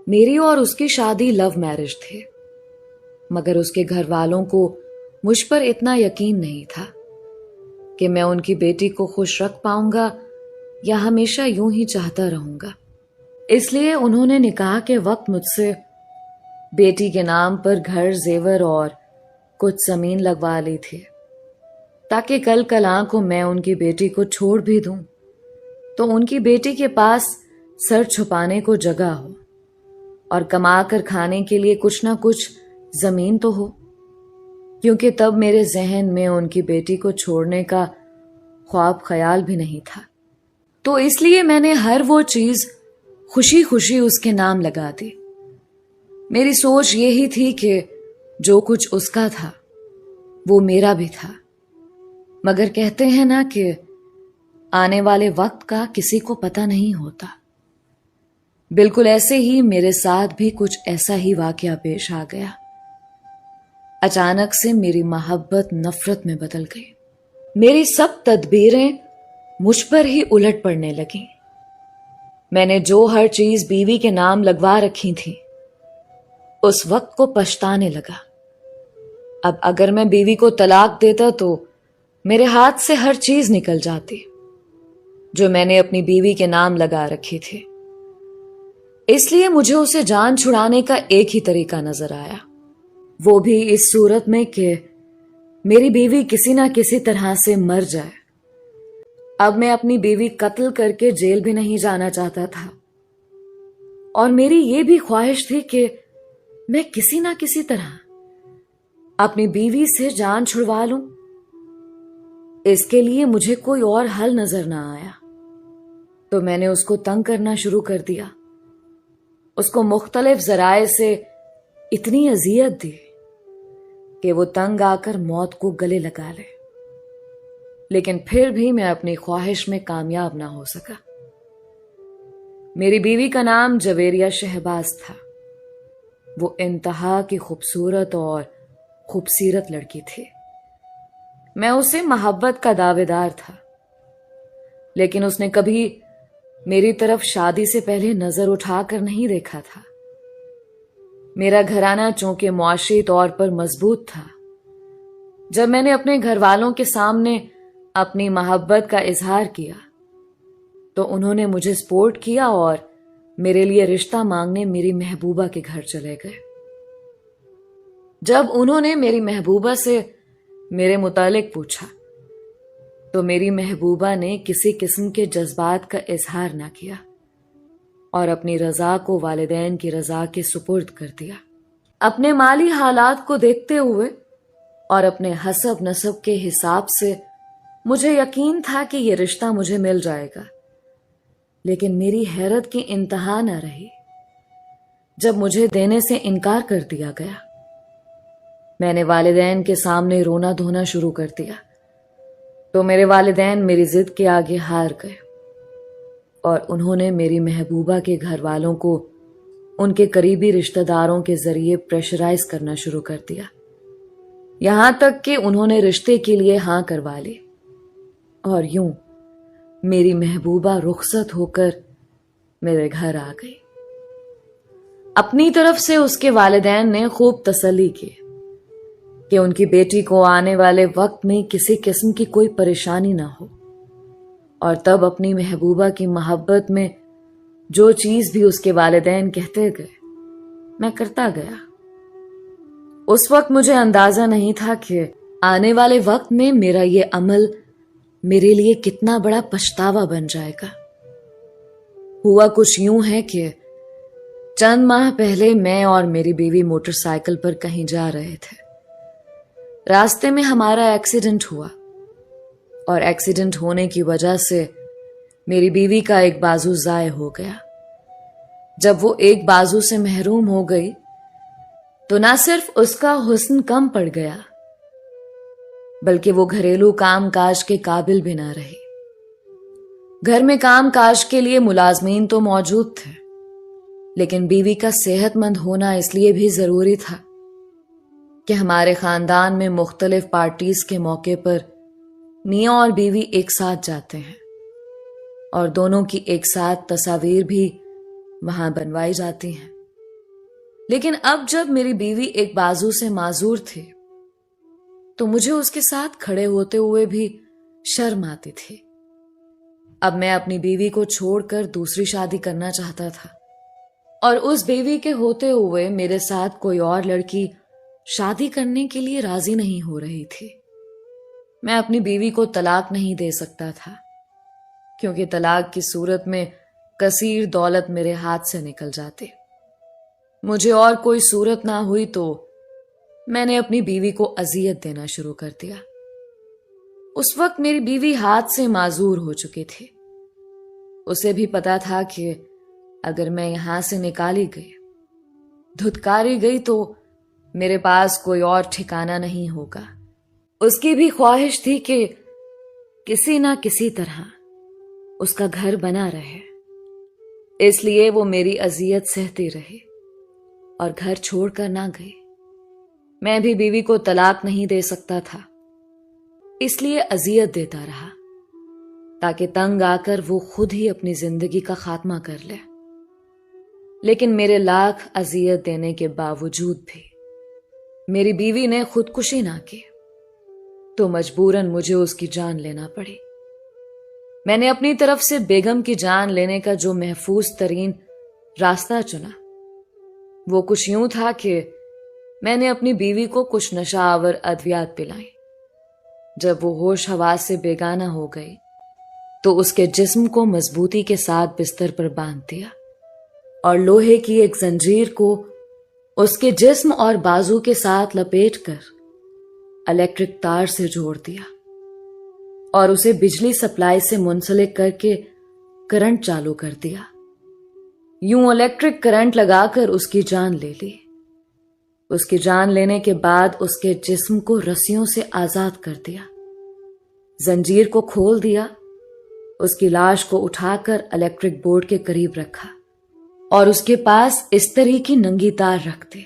میری اور اس کی شادی لو میرج تھی، مگر اس کے گھر والوں کو مجھ پر اتنا یقین نہیں تھا کہ میں ان کی بیٹی کو خوش رکھ پاؤں گا یا ہمیشہ یوں ہی چاہتا رہوں گا۔ اس لیے انہوں نے نکاح کے وقت مجھ سے بیٹی کے نام پر گھر، زیور اور کچھ زمین لگوا لی تھی، تاکہ کل کلاں کو میں ان کی بیٹی کو چھوڑ بھی دوں تو ان کی بیٹی کے پاس سر چھپانے کو جگہ ہو اور کما کر کھانے کے لیے کچھ نہ کچھ زمین تو ہو، کیونکہ تب میرے ذہن میں ان کی بیٹی کو چھوڑنے کا خواب خیال بھی نہیں تھا۔ تو اس لیے میں نے ہر وہ چیز خوشی خوشی اس کے نام لگا دی۔ میری سوچ یہی تھی کہ جو کچھ اس کا تھا وہ میرا بھی تھا، مگر کہتے ہیں نا کہ آنے والے وقت کا کسی کو پتہ نہیں ہوتا۔ بالکل ایسے ہی میرے ساتھ بھی کچھ ایسا ہی واقعہ پیش آ گیا۔ اچانک سے میری محبت نفرت میں بدل گئی۔ میری سب تدبیریں مجھ پر ہی الٹ پڑنے لگیں۔ میں نے جو ہر چیز بیوی کے نام لگوا رکھی تھی اس وقت کو پچھتانے لگا۔ اب اگر میں بیوی کو طلاق دیتا تو میرے ہاتھ سے ہر چیز نکل جاتی جو میں نے اپنی بیوی کے نام لگا رکھی تھی۔ اس لیے مجھے اسے جان چھڑانے کا ایک ہی طریقہ نظر آیا، وہ بھی اس صورت میں کہ میری بیوی کسی نہ کسی طرح سے مر جائے۔ اب میں اپنی بیوی قتل کر کے جیل بھی نہیں جانا چاہتا تھا، اور میری یہ بھی خواہش تھی کہ میں کسی نہ کسی طرح اپنی بیوی سے جان چھڑوا لوں۔ اس کے لیے مجھے کوئی اور حل نظر نہ آیا، تو میں نے اس کو تنگ کرنا شروع کر دیا۔ اس کو مختلف ذرائع سے اتنی اذیت دی کہ وہ تنگ آ کر موت کو گلے لگا لے، لیکن پھر بھی میں اپنی خواہش میں کامیاب نہ ہو سکا۔ میری بیوی کا نام جویریہ شہباز تھا۔ وہ انتہا کی خوبصورت اور خوبصیرت لڑکی تھی۔ میں اسے محبت کا دعوے دار تھا، لیکن اس نے کبھی میری طرف شادی سے پہلے نظر اٹھا کر نہیں دیکھا تھا۔ میرا گھرانہ چونکہ معاشی طور پر مضبوط تھا، جب میں نے اپنے گھر والوں کے سامنے اپنی محبت کا اظہار کیا تو انہوں نے مجھے سپورٹ کیا اور میرے لیے رشتہ مانگنے میری محبوبہ کے گھر چلے گئے۔ جب انہوں نے میری محبوبہ سے میرے متعلق پوچھا تو میری محبوبہ نے کسی قسم کے جذبات کا اظہار نہ کیا اور اپنی رضا کو والدین کی رضا کے سپرد کر دیا۔ اپنے مالی حالات کو دیکھتے ہوئے اور اپنے حسب نسب کے حساب سے مجھے یقین تھا کہ یہ رشتہ مجھے مل جائے گا، لیکن میری حیرت کی انتہا نہ رہی جب مجھے دینے سے انکار کر دیا گیا۔ میں نے والدین کے سامنے رونا دھونا شروع کر دیا تو میرے والدین میری ضد کے آگے ہار گئے اور انہوں نے میری محبوبہ کے گھر والوں کو ان کے قریبی رشتہ داروں کے ذریعے پریشرائز کرنا شروع کر دیا، یہاں تک کہ انہوں نے رشتے کے لیے ہاں کروا لی، اور یوں میری محبوبہ رخصت ہو کر میرے گھر آ گئی۔ اپنی طرف سے اس کے والدین نے خوب تسلی کی کہ ان کی بیٹی کو آنے والے وقت میں کسی قسم کی کوئی پریشانی نہ ہو، اور تب اپنی محبوبہ کی محبت میں جو چیز بھی اس کے والدین کہتے گئے میں کرتا گیا۔ اس وقت مجھے اندازہ نہیں تھا کہ آنے والے وقت میں میرا یہ عمل میرے لیے کتنا بڑا پچھتاوا بن جائے گا۔ ہوا کچھ یوں ہے کہ چند ماہ پہلے میں اور میری بیوی موٹر سائیکل پر کہیں جا رہے تھے۔ راستے میں ہمارا ایکسیڈنٹ ہوا، اور ایکسیڈنٹ ہونے کی وجہ سے میری بیوی کا ایک بازو ضائع ہو گیا۔ جب وہ ایک بازو سے محروم ہو گئی تو نہ صرف اس کا حسن کم پڑ گیا بلکہ وہ گھریلو کام کاج کے قابل بھی نہ رہی۔ گھر میں کام کاج کے لیے ملازمین تو موجود تھے، لیکن بیوی کا صحت مند ہونا اس لیے بھی ضروری تھا کہ ہمارے خاندان میں مختلف پارٹیز کے موقع پر میاں اور بیوی ایک ساتھ جاتے ہیں، اور دونوں کی ایک ساتھ تصاویر بھی وہاں بنوائی جاتی ہیں۔ لیکن اب جب میری بیوی ایک بازو سے معذور تھی تو مجھے اس کے ساتھ کھڑے ہوتے ہوئے بھی شرم آتی تھی۔ اب میں اپنی بیوی کو چھوڑ کر دوسری شادی کرنا چاہتا تھا، اور اس بیوی کے ہوتے ہوئے میرے ساتھ کوئی اور لڑکی شادی کرنے کے لیے راضی نہیں ہو رہی تھی۔ میں اپنی بیوی کو طلاق نہیں دے سکتا تھا، کیونکہ طلاق کی صورت میں کثیر دولت میرے ہاتھ سے نکل جاتے۔ مجھے اور کوئی صورت نہ ہوئی تو میں نے اپنی بیوی کو اذیت دینا شروع کر دیا۔ اس وقت میری بیوی ہاتھ سے معذور ہو چکی تھی۔ اسے بھی پتا تھا کہ اگر میں یہاں سے نکالی گئی، دھتکاری گئی تو میرے پاس کوئی اور ٹھکانہ نہیں ہوگا۔ اس کی بھی خواہش تھی کہ کسی نہ کسی طرح اس کا گھر بنا رہے، اس لیے وہ میری اذیت سہتی رہی اور گھر چھوڑ کر نہ گئی۔ میں بھی بیوی کو طلاق نہیں دے سکتا تھا، اس لیے اذیت دیتا رہا تاکہ تنگ آ کر وہ خود ہی اپنی زندگی کا خاتمہ کر لے۔ لیکن میرے لاکھ اذیت دینے کے باوجود بھی میری بیوی نے خودکشی نہ کی، تو مجبوراً مجھے اس کی جان لینا پڑی۔ میں نے اپنی طرف سے بیگم کی جان لینے کا جو محفوظ ترین راستہ چنا وہ کچھ یوں تھا کہ میں نے اپنی بیوی کو کچھ نشہ آور ادویات پلائیں۔ جب وہ ہوش حواس سے بیگانہ ہو گئی تو اس کے جسم کو مضبوطی کے ساتھ بستر پر باندھ دیا اور لوہے کی ایک زنجیر کو اس کے جسم اور بازو کے ساتھ لپیٹ کر الیکٹرک تار سے جوڑ دیا اور اسے بجلی سپلائی سے منسلک کر کے کرنٹ چالو کر دیا۔ یوں الیکٹرک کرنٹ لگا کر اس کی جان لے لی۔ اس کی جان لینے کے بعد اس کے جسم کو رسیوں سے آزاد کر دیا، زنجیر کو کھول دیا، اس کی لاش کو اٹھا کر الیکٹرک بورڈ کے قریب رکھا اور اس کے پاس استری کی ننگی تار رکھ دی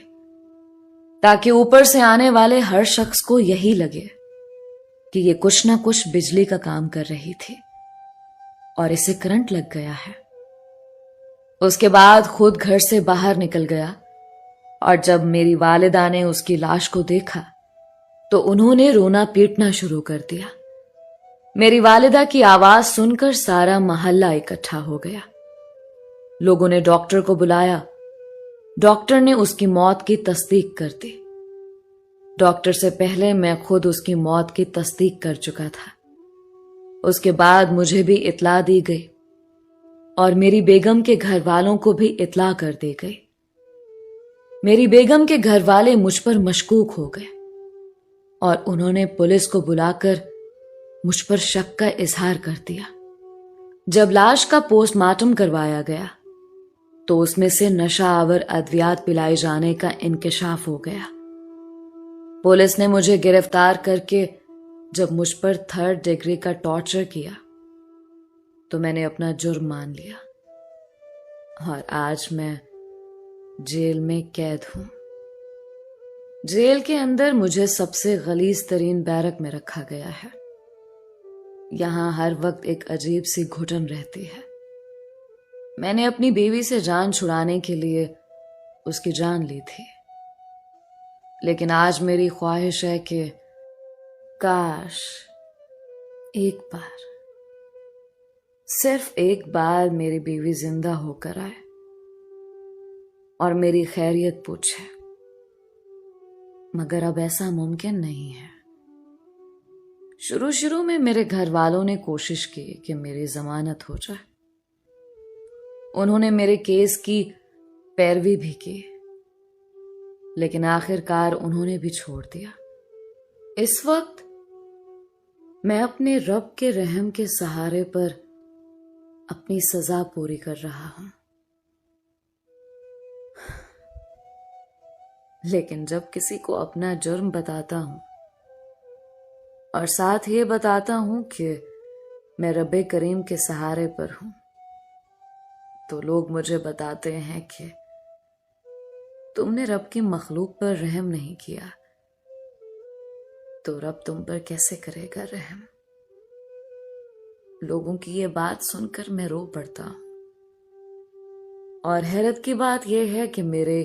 تاکہ اوپر سے آنے والے ہر شخص کو یہی لگے کہ یہ کچھ نہ کچھ بجلی کا کام کر رہی تھی اور اسے کرنٹ لگ گیا ہے۔ اس کے بعد خود گھر سے باہر نکل گیا، اور جب میری والدہ نے اس کی لاش کو دیکھا تو انہوں نے رونا پیٹنا شروع کر دیا۔ میری والدہ کی آواز سن کر سارا محلہ اکٹھا ہو گیا۔ لوگوں نے ڈاکٹر کو بلایا۔ ڈاکٹر نے اس کی موت کی تصدیق کر دی۔ ڈاکٹر سے پہلے میں خود اس کی موت کی تصدیق کر چکا تھا۔ اس کے بعد مجھے بھی اطلاع دی گئی اور میری بیگم کے گھر والوں کو بھی اطلاع کر دی گئی۔ میری بیگم کے گھر والے مجھ پر مشکوک ہو گئے اور انہوں نے پولیس کو بلا کر مجھ پر شک کا اظہار کر دیا۔ جب لاش کا پوسٹ مارٹم کروایا گیا تو اس میں سے نشہ آور ادویات پلائے جانے کا انکشاف ہو گیا۔ پولیس نے مجھے گرفتار کر کے جب مجھ پر 3rd ڈگری کا ٹارچر کیا تو میں نے اپنا جرم مان لیا اور آج میں جیل میں قید ہوں۔ جیل کے اندر مجھے سب سے غلیظ ترین بیرک میں رکھا گیا ہے۔ یہاں ہر وقت ایک عجیب سی گھٹن رہتی ہے۔ میں نے اپنی بیوی سے جان چھڑانے کے لیے اس کی جان لی تھی، لیکن آج میری خواہش ہے کہ کاش ایک بار، صرف ایک بار میری بیوی زندہ ہو کر آئے اور میری خیریت پوچھے، مگر اب ایسا ممکن نہیں ہے۔ شروع میں میرے گھر والوں نے کوشش کی کہ میری ضمانت ہو جائے۔ انہوں نے میرے کیس کی پیروی بھی کی، لیکن آخر کار انہوں نے بھی چھوڑ دیا۔ اس وقت میں اپنے رب کے رحم کے سہارے پر اپنی سزا پوری کر رہا ہوں، لیکن جب کسی کو اپنا جرم بتاتا ہوں اور ساتھ یہ بتاتا ہوں کہ میں رب کریم کے سہارے پر ہوں، تو لوگ مجھے بتاتے ہیں کہ تم نے رب کی مخلوق پر رحم نہیں کیا، تو رب تم پر کیسے کرے گا رحم؟ لوگوں کی یہ بات سن کر میں رو پڑتا ہوں، اور حیرت کی بات یہ ہے کہ میرے